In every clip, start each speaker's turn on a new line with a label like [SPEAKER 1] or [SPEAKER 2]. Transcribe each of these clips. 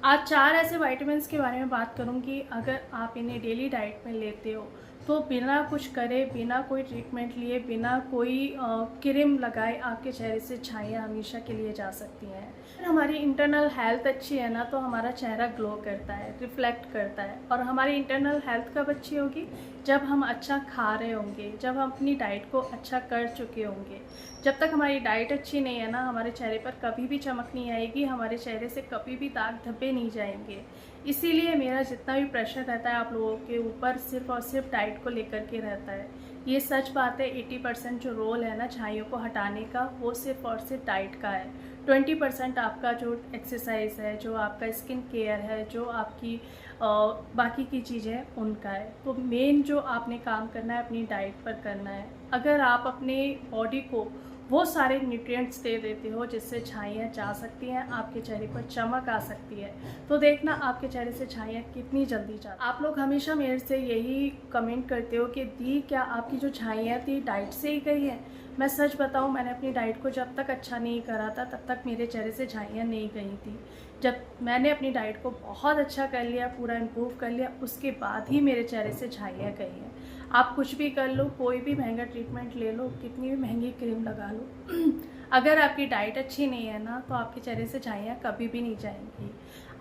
[SPEAKER 1] आज 4 ऐसे विटामिन्स के बारे में बात करूंगी। अगर आप इन्हें डेली डाइट में लेते हो तो बिना कुछ करे, बिना कोई ट्रीटमेंट लिए, बिना कोई क्रीम लगाए आपके चेहरे से छाइयाँ हमेशा के लिए जा सकती हैं। अगर हमारी इंटरनल हेल्थ अच्छी है ना तो हमारा चेहरा ग्लो करता है, रिफ्लेक्ट करता है। और हमारी इंटरनल हेल्थ कब अच्छी होगी? जब हम अच्छा खा रहे होंगे, जब हम अपनी डाइट को अच्छा कर चुके होंगे। जब तक हमारी डाइट अच्छी नहीं है ना, हमारे चेहरे पर कभी भी चमक नहीं आएगी, हमारे चेहरे से कभी भी दाग धब्बे नहीं जाएंगे। इसीलिए मेरा जितना भी प्रेशर रहता है आप लोगों के ऊपर, सिर्फ और सिर्फ डाइट को लेकर के रहता है। ये सच बात है। 80% जो रोल है ना छाइयों को हटाने का, वो सिर्फ और सिर्फ डाइट का है। 20% आपका जो एक्सरसाइज है, जो आपका स्किन केयर है, जो आपकी बाकी की चीज़ें हैं उनका है। तो मेन जो आपने काम करना है अपनी डाइट पर करना है। अगर आप अपने बॉडी को वो सारे न्यूट्रिएंट्स दे देते हो जिससे छाइयाँ जा सकती हैं, आपके चेहरे पर चमक आ सकती है, तो देखना आपके चेहरे से छाइयाँ कितनी जल्दी जा। आप लोग हमेशा मेरे से यही कमेंट करते हो कि दी क्या आपकी जो छाइयाँ थी डाइट से ही गई हैं। मैं सच बताऊं, मैंने अपनी डाइट को जब तक अच्छा नहीं करा था तब तक मेरे चेहरे से छाइयाँ नहीं गई थी। जब मैंने अपनी डाइट को बहुत अच्छा कर लिया, पूरा इम्प्रूव कर लिया, उसके बाद ही मेरे चेहरे से छाइयाँ गई हैं। आप कुछ भी कर लो, कोई भी महंगा ट्रीटमेंट ले लो, कितनी भी महंगी क्रीम लगा लो, अगर आपकी डाइट अच्छी नहीं है ना तो आपके चेहरे से छाइयाँ कभी भी नहीं जाएंगी।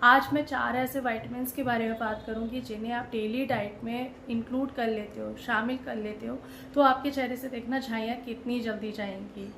[SPEAKER 1] आज मैं 4 ऐसे विटामिन्स के बारे में बात करूंगी जिन्हें आप डेली डाइट में इंक्लूड कर लेते हो, शामिल कर लेते हो, तो आपके चेहरे से देखना छाइयाँ कितनी जल्दी जाएंगी।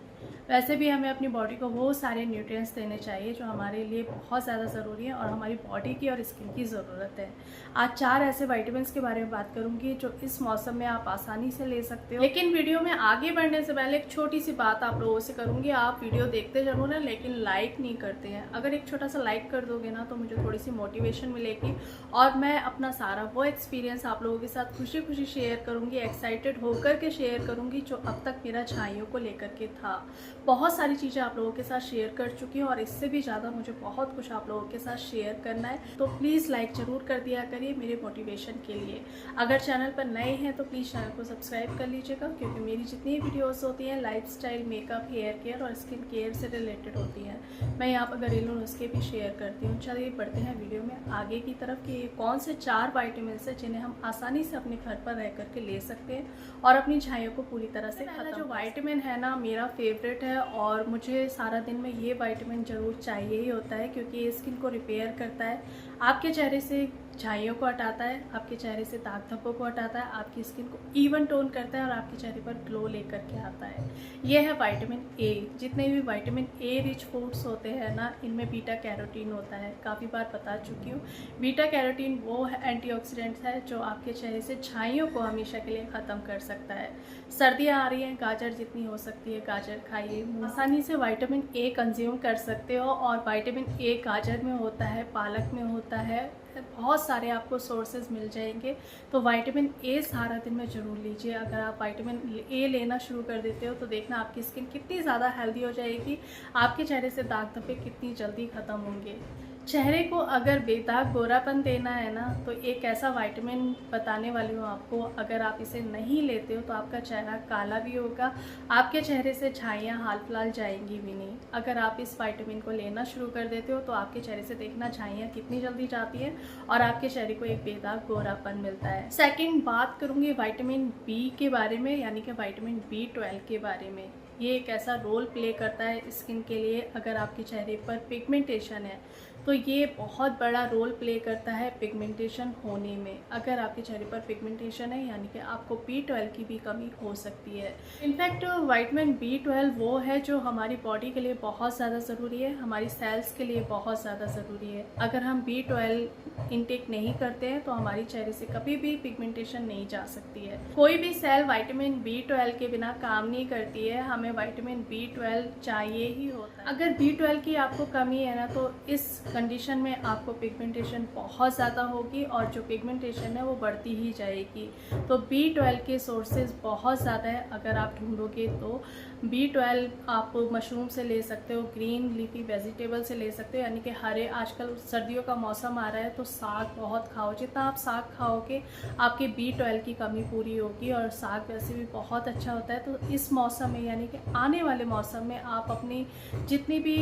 [SPEAKER 1] वैसे भी हमें अपनी बॉडी को वो सारे न्यूट्रिएंट्स देने चाहिए जो हमारे लिए बहुत ज़्यादा ज़रूरी है और हमारी बॉडी की और स्किन की ज़रूरत है। आज 4 ऐसे विटामिन्स के बारे में बात करूंगी जो इस मौसम में आप आसानी से ले सकते हो। लेकिन वीडियो में आगे बढ़ने से पहले एक छोटी सी बात आप लोगों से करूंगी। आप वीडियो देखते जरूर हैं लेकिन लाइक नहीं करते हैं। अगर एक छोटा सा लाइक कर दोगे ना तो मुझे थोड़ी सी मोटिवेशन मिलेगी और मैं अपना सारा वो एक्सपीरियंस आप लोगों के साथ खुशी खुशी शेयर करूंगी, एक्साइटेड होकर के शेयर करूंगी जो अब तक मेरा छाइयों को लेकर के था। बहुत सारी चीज़ें आप लोगों के साथ शेयर कर चुकी हूँ और इससे भी ज़्यादा मुझे बहुत कुछ आप लोगों के साथ शेयर करना है। तो प्लीज़ लाइक ज़रूर कर दिया करिए मेरे मोटिवेशन के लिए। अगर चैनल पर नए हैं तो प्लीज़ चैनल को सब्सक्राइब कर लीजिएगा, क्योंकि मेरी जितनी वीडियोस होती हैं लाइफस्टाइल, मेकअप, हेयर केयर और स्किन केयर से रिलेटेड होती हैं। मैं यहाँ पर घरेलू नुस्खे भी शेयर करती हूँ। चलिए बढ़ते हैं वीडियो में आगे की तरफ कि कौन से 4 विटामिन्स हैं जिन्हें हम आसानी से अपने घर पर रह करके ले सकते हैं और अपनी छाइयों को पूरी तरह से खत्म। जो विटामिन है ना मेरा फेवरेट है और मुझे सारा दिन में ये विटामिन ज़रूर चाहिए ही होता है, क्योंकि ये स्किन को रिपेयर करता है, आपके चेहरे से छाइयों को हटाता है, आपके चेहरे से दाग धब्बों को हटाता है, आपकी स्किन को इवन टोन करता है और आपके चेहरे पर ग्लो लेकर के आता है। ये है विटामिन ए। जितने भी विटामिन ए रिच फूड्स होते हैं ना, इनमें बीटा कैरोटीन होता है। काफ़ी बार बता चुकी हूँ। बीटा कैरोटीन वो एंटीऑक्सीडेंट है जो आपके चेहरे से छाइयों को हमेशा के लिए ख़त्म कर सकता है। सर्दियाँ आ रही हैं, गाजर जितनी हो सकती है गाजर खाइए। आसानी से विटामिन ए कंज्यूम कर सकते हो और विटामिन ए गाजर में होता है, पालक में होता है, बहुत सारे आपको सोर्सेज मिल जाएंगे। तो विटामिन ए सारा दिन में ज़रूर लीजिए। अगर आप विटामिन ए लेना शुरू कर देते हो तो देखना आपकी स्किन कितनी ज़्यादा हेल्दी हो जाएगी, आपके चेहरे से दाग धब्बे कितनी जल्दी ख़त्म होंगे। चेहरे को अगर बेदाग गोरापन देना है ना तो एक ऐसा विटामिन बताने वाली हूँ आपको। अगर आप इसे नहीं लेते हो तो आपका चेहरा काला भी होगा, आपके चेहरे से छाइयाँ हाल फिलहाल जाएंगी भी नहीं। अगर आप इस विटामिन को लेना शुरू कर देते हो तो आपके चेहरे से देखना छाइयाँ कितनी जल्दी जाती हैं और आपके चेहरे को एक बेदाग गोरापन मिलता है। सेकेंड बात करूँगी विटामिन बी के बारे में, यानी कि विटामिन B12 के बारे में। ये एक ऐसा रोल प्ले करता है स्किन के लिए। अगर आपके चेहरे पर पिगमेंटेशन है तो ये बहुत बड़ा रोल प्ले करता है पिगमेंटेशन होने में। अगर आपके चेहरे पर पिगमेंटेशन है यानी कि आपको B12 की भी कमी हो सकती है। इनफैक्ट विटामिन B12 वो है जो हमारी बॉडी के लिए बहुत ज़्यादा ज़रूरी है, हमारी सेल्स के लिए बहुत ज़्यादा ज़रूरी है। अगर हम B12 इनटेक नहीं करते हैं तो हमारी चेहरे से कभी भी पिगमेंटेशन नहीं जा सकती है। कोई भी सेल विटामिन B12 के बिना काम नहीं करती है, हमें विटामिन B12 चाहिए ही होता है। अगर B12 की आपको कमी है ना तो इस कंडीशन में आपको पिगमेंटेशन बहुत ज़्यादा होगी और जो पिगमेंटेशन है वो बढ़ती ही जाएगी। तो B12 के सोर्सेज बहुत ज़्यादा है। अगर आप ढूंढोगे तो B12 आप मशरूम से ले सकते हो, ग्रीन लीफी वेजिटेबल से ले सकते हो, यानी कि हरे, आजकल सर्दियों का मौसम आ रहा है तो साग बहुत खाओ। जितना आप साग खाओगे आपके B12 की कमी पूरी होगी और साग वैसे भी बहुत अच्छा होता है। तो इस मौसम में यानी कि आने वाले मौसम में आप अपनी जितनी भी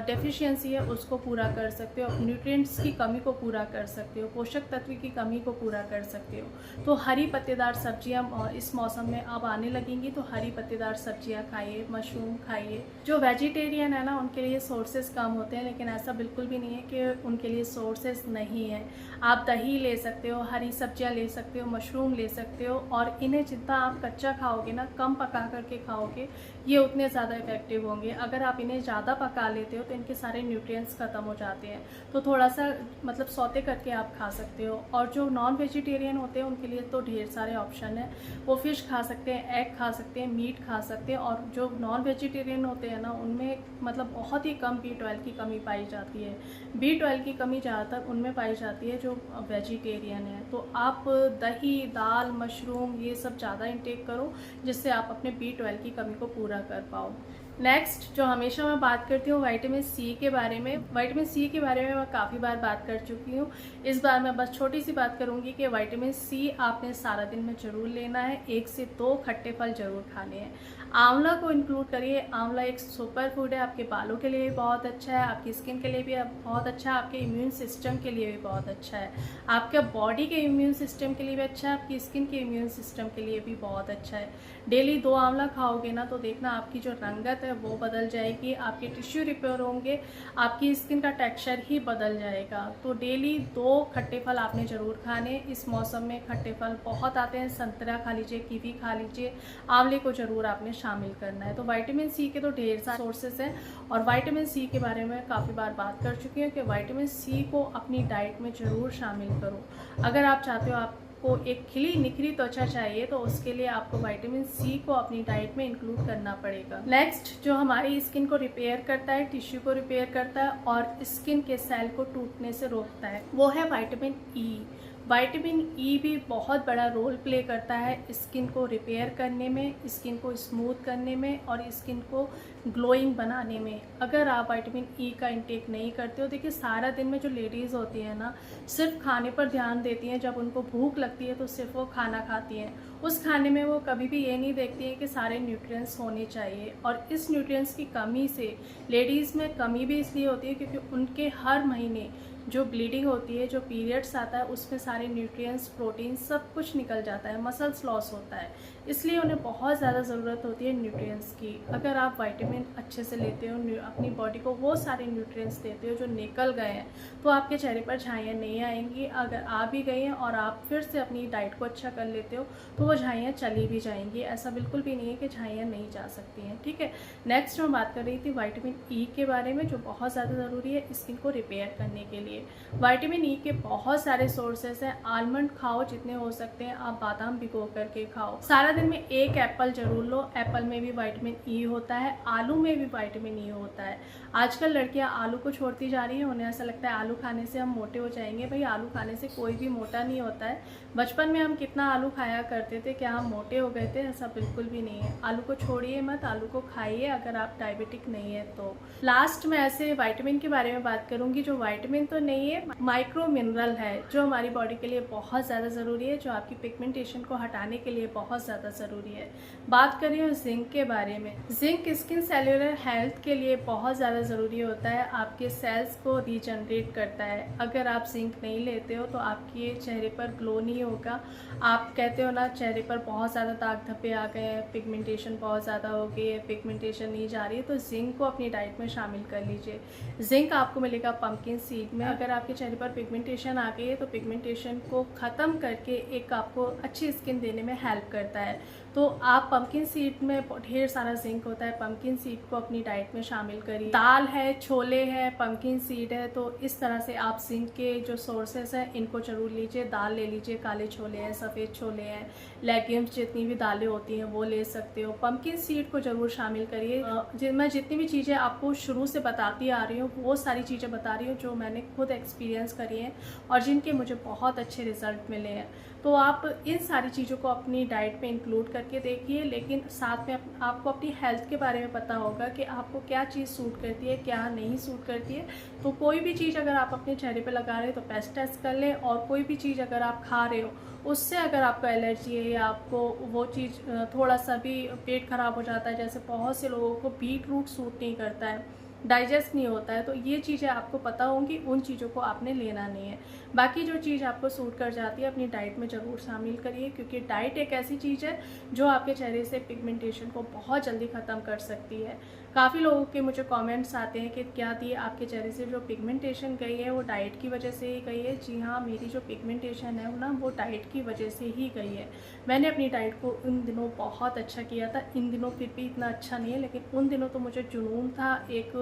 [SPEAKER 1] डेफिशिएंसी है उसको पूरा कर सकते हो, न्यूट्रिएंट्स की कमी को पूरा कर सकते हो, पोषक तत्व की कमी को पूरा कर सकते हो। तो हरी पत्तेदार सब्जियां इस मौसम में अब आने लगेंगी, तो हरी पत्तेदार सब्जियां खाइए, मशरूम खाइए। जो वेजिटेरियन है ना, उनके लिए सोर्सेज कम होते हैं, लेकिन ऐसा बिल्कुल भी नहीं है कि उनके लिए सोर्सेज नहीं है। आप दही ले सकते हो, हरी सब्जियां ले सकते हो, मशरूम ले सकते हो, और इन्हें जितना आप कच्चा खाओगे ना, कम पका करके खाओगे, ये उतने ज़्यादा इफेक्टिव होंगे। अगर आप इन्हें ज़्यादा पका लेते हो तो इनके सारे न्यूट्रिएंट्स ख़त्म हो जाते हैं। तो थोड़ा सा मतलब सौते करके आप खा सकते हो। और जो नॉन वेजिटेरियन होते हैं उनके लिए तो ढेर सारे ऑप्शन है। वो फ़िश खा सकते हैं, एग खा सकते हैं, मीट खा सकते हैं। और जो नॉन वेजिटेरियन होते हैं ना, उनमें मतलब बहुत ही कम B12 की कमी पाई जाती है। B12 की कमी ज़्यादातर उनमें पाई जाती है जो वेजिटेरियन है। तो आप दही, दाल, मशरूम ये सब ज़्यादा इंटेक करो, जिससे आप अपने B12 की कमी को पूरा कर पाओ। नेक्स्ट जो हमेशा मैं बात करती हूँ विटामिन सी के बारे में। विटामिन सी के बारे में मैं काफ़ी बार बात कर चुकी हूँ। इस बार मैं बस छोटी सी बात करूँगी कि विटामिन सी आपने सारा दिन में ज़रूर लेना है। 1 से 2 खट्टे फल ज़रूर खाने हैं। आंवला को इंक्लूड करिए। आंवला एक सुपर फूड है, आपके बालों के लिए भी बहुत अच्छा है, आपकी स्किन के लिए भी बहुत अच्छा है, आपके इम्यून सिस्टम के लिए भी बहुत अच्छा है, आपके बॉडी के इम्यून सिस्टम के लिए भी अच्छा है, आपकी स्किन के इम्यून सिस्टम के लिए भी बहुत अच्छा है। डेली 2 आंवला खाओगे ना, तो देखना आपकी जो रंगत है वो बदल जाएगी, आपके टिश्यू रिपेयर होंगे, आपकी स्किन का टेक्सचर ही बदल जाएगा। तो डेली 2 खट्टे फल आपने ज़रूर खाने। इस मौसम में खट्टे फल बहुत आते हैं। संतरा खा लीजिए, कीवी खा लीजिए, आंवले को ज़रूर आपने शामिल करना है। तो विटामिन सी के तो ढेर सारे सोर्सेज हैं, और विटामिन सी के बारे में काफ़ी बार बात कर चुकी हूँ कि विटामिन सी को अपनी डाइट में ज़रूर शामिल करो। अगर आप चाहते हो आपको एक खिली निखरी त्वचा चाहिए, तो उसके लिए आपको विटामिन सी को अपनी डाइट में इंक्लूड करना पड़ेगा। नेक्स्ट जो हमारी स्किन को रिपेयर करता है, टिश्यू को रिपेयर करता है और स्किन के सेल को टूटने से रोकता है, वो है विटामिन ई। विटामिन ई भी बहुत बड़ा रोल प्ले करता है स्किन को रिपेयर करने में, स्किन को स्मूथ करने में और स्किन को ग्लोइंग बनाने में। अगर आप विटामिन ई का इंटेक नहीं करते हो, देखिए सारा दिन में जो लेडीज़ होती है ना, सिर्फ खाने पर ध्यान देती हैं। जब उनको भूख लगती है तो सिर्फ वो खाना खाती हैं। उस खाने में वो कभी भी ये नहीं देखती है कि सारे न्यूट्रिएंट्स होने चाहिए। और इस न्यूट्रिएंट्स की कमी से लेडीज़ में कमी भी इसलिए होती है क्योंकि उनके हर महीने जो ब्लीडिंग होती है, जो पीरियड्स आता है, उसमें सारे न्यूट्रिएंट्स, प्रोटीन सब कुछ निकल जाता है, मसल्स लॉस होता है, इसलिए उन्हें बहुत ज़्यादा ज़रूरत होती है न्यूट्रिएंट्स की। अगर आप विटामिन अच्छे से लेते हो, अपनी बॉडी को वो सारे न्यूट्रिएंट्स देते हो जो निकल गए हैं, तो आपके चेहरे पर झाइयाँ नहीं आएंगी। अगर आ भी गई हैं और आप फिर से अपनी डाइट को अच्छा कर लेते हो, तो वो झाइयाँ चली भी जाएंगी। ऐसा बिल्कुल भी नहीं है कि झाइयाँ नहीं जा सकती हैं, ठीक है। नेक्स्ट मैं बात कर रही थी विटामिन ई के बारे में, जो बहुत ज़्यादा ज़रूरी है स्किन को रिपेयर करने के लिए। विटामिन ई के बहुत सारे सोर्सेस हैं। आलमंड खाओ जितने हो सकते हैं, आप बादाम भिगो करके खाओ। सारा दिन में 1 एप्पल जरूर लो। एप्पल में भी विटामिन ई होता है, आलू में भी विटामिन ई होता है। आजकल लड़कियां आलू को छोड़ती जा रही हैं, उन्हें ऐसा लगता है आलू खाने से हम मोटे हो जाएंगे। भाई आलू खाने से कोई भी मोटा नहीं होता है। बचपन में हम कितना आलू खाया करते थे, क्या हम मोटे हो गए थे? ऐसा बिल्कुल भी नहीं है। आलू को छोड़िए मत, आलू को खाइए अगर आप डायबिटिक नहीं है तो। लास्ट में ऐसे विटामिन के बारे में बात करूंगी जो विटामिन तो नहीं है, माइक्रो मिनरल है, जो हमारी बॉडी के लिए बहुत ज़्यादा ज़रूरी है, जो आपकी पिगमेंटेशन को हटाने के लिए बहुत ज़्यादा ज़रूरी है। बात करें और जिंक के बारे में। जिंक स्किन सेल्यूलर हेल्थ के लिए बहुत ज़्यादा ज़रूरी होता है, आपके सेल्स को रीजनरेट करता है। अगर आप जिंक नहीं लेते हो तो आपके चेहरे पर ग्लो नहीं होगा। आप कहते हो ना चेहरे पर बहुत ज़्यादा दाग धब्बे आ गए हैं, पिगमेंटेशन बहुत ज़्यादा हो गई है, पिगमेंटेशन नहीं जा रही है, तो जिंक को अपनी डाइट में शामिल कर लीजिए। जिंक आपको मिलेगा पंपकिन सीड में। अगर आपके चेहरे पर पिगमेंटेशन आ गई है तो पिगमेंटेशन को ख़त्म करके एक आपको अच्छी स्किन देने में हेल्प करता है। तो आप पंपकिन सीड में ढेर सारा जिंक होता है, पंपकिन सीड को अपनी डाइट में शामिल करिए। दाल है, छोले हैं, पंपकिन सीड है, तो इस तरह से आप जिंक के जो सोर्सेस हैं इनको जरूर लीजिए। दाल ले लीजिए, काले छोले हैं, सफ़ेद छोले हैं, लेग्यूम्स जितनी भी दालें होती हैं वो ले सकते हो। पंपकिन सीड को जरूर शामिल करिए। मैं जितनी भी चीज़ें आपको शुरू से बताती आ रही हूँ वो सारी चीज़ें बता रही हूँ जो मैंने खुद एक्सपीरियंस करी हैं और जिनके मुझे बहुत अच्छे रिजल्ट मिले हैं। तो आप इन सारी चीज़ों को अपनी डाइट में इंक्लूड करके देखिए, लेकिन साथ में आपको अपनी हेल्थ के बारे में पता होगा कि आपको क्या चीज़ सूट करती है, क्या नहीं सूट करती है। तो कोई भी चीज़ अगर आप अपने चेहरे पे लगा रहे हो तो पेस्ट टेस्ट कर लें, और कोई भी चीज़ अगर आप खा रहे हो उससे अगर आपको एलर्जी है या आपको वो चीज़ थोड़ा सा भी पेट खराब हो जाता है, जैसे बहुत से लोगों को बीट रूट सूट नहीं करता है, डाइजेस्ट नहीं होता है। तो ये चीज़ें आपको पता होंगी, उन चीज़ों को आपने लेना नहीं है। बाकी जो चीज़ आपको सूट कर जाती है अपनी डाइट में ज़रूर शामिल करिए, क्योंकि डाइट एक ऐसी चीज़ है जो आपके चेहरे से पिगमेंटेशन को बहुत जल्दी ख़त्म कर सकती है। काफ़ी लोगों के मुझे कमेंट्स आते हैं कि क्या दी आपके चेहरे से जो पिगमेंटेशन गई है वो डाइट की वजह से ही गई है। जी हाँ, मेरी जो पिगमेंटेशन है ना वो डाइट की वजह से ही गई है। मैंने अपनी डाइट को उन दिनों बहुत अच्छा किया था, इन दिनों फिर भी इतना अच्छा नहीं है, लेकिन उन दिनों तो मुझे जुनून था, एक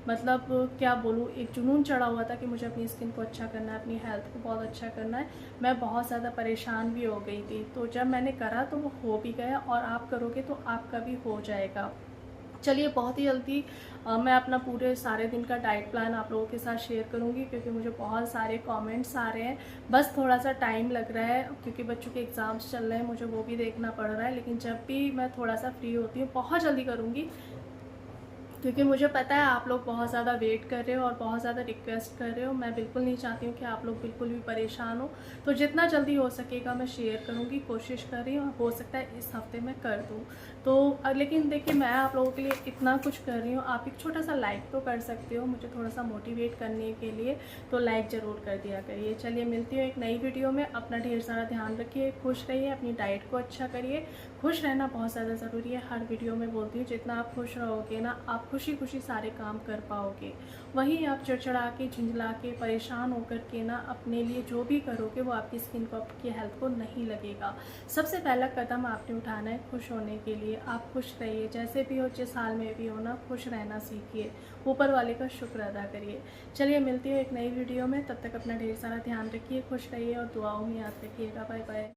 [SPEAKER 1] मतलब क्या बोलूँ, एक जुनून चढ़ा हुआ था कि मुझे अपनी स्किन को अच्छा करना है, अपनी हेल्थ को बहुत अच्छा करना है। मैं बहुत ज़्यादा परेशान भी हो गई थी, तो जब मैंने करा तो वो हो भी गया, और आप करोगे तो आपका भी हो जाएगा। चलिए, बहुत ही जल्दी मैं अपना पूरे सारे दिन का डाइट प्लान आप लोगों के साथ शेयर करूंगी, क्योंकि मुझे बहुत सारे कमेंट्स आ रहे हैं। बस थोड़ा सा टाइम लग रहा है, क्योंकि बच्चों के एग्ज़ाम्स चल रहे हैं, मुझे वो भी देखना पड़ रहा है। लेकिन जब भी मैं थोड़ा सा फ्री होती हूँ बहुत जल्दी करूँगी, क्योंकि मुझे पता है आप लोग बहुत ज़्यादा वेट कर रहे हो और बहुत ज़्यादा रिक्वेस्ट कर रहे हो। मैं बिल्कुल नहीं चाहती हूँ कि आप लोग बिल्कुल भी परेशान हो, तो जितना जल्दी हो सकेगा मैं शेयर करूँगी, कोशिश कर रही हूँ, हो सकता है इस हफ्ते मैं कर दूँ। तो लेकिन देखिए, मैं आप लोगों के लिए इतना कुछ कर रही हूँ, आप एक छोटा सा लाइक तो कर सकते हो मुझे थोड़ा सा मोटिवेट करने के लिए, तो लाइक ज़रूर कर दिया करिए। चलिए, मिलती हूँ एक नई वीडियो में। अपना ढेर सारा ध्यान रखिए, खुश रहिए, अपनी डाइट को अच्छा करिए। खुश रहना बहुत ज़्यादा ज़रूरी है, हर वीडियो में बोलती हूँ। जितना आप खुश रहोगे ना, आप खुशी खुशी सारे काम कर पाओगे। वहीं आप चिड़चिड़ा के, झुंझला के, परेशान होकर के ना अपने लिए जो भी करोगे वो आपकी स्किन को, आपकी हेल्थ को नहीं लगेगा। सबसे पहला कदम आपने उठाना है खुश होने के लिए। आप खुश रहिए, जैसे भी हो, जिस हाल में भी हो ना, खुश रहना सीखिए, ऊपर वाले का शुक्र अदा करिए। चलिए, मिलती हूँ एक नई वीडियो में, तब तक अपना ढेर सारा ध्यान रखिए, खुश रहिए और दुआओं में याद रखिएगा। Bye bye.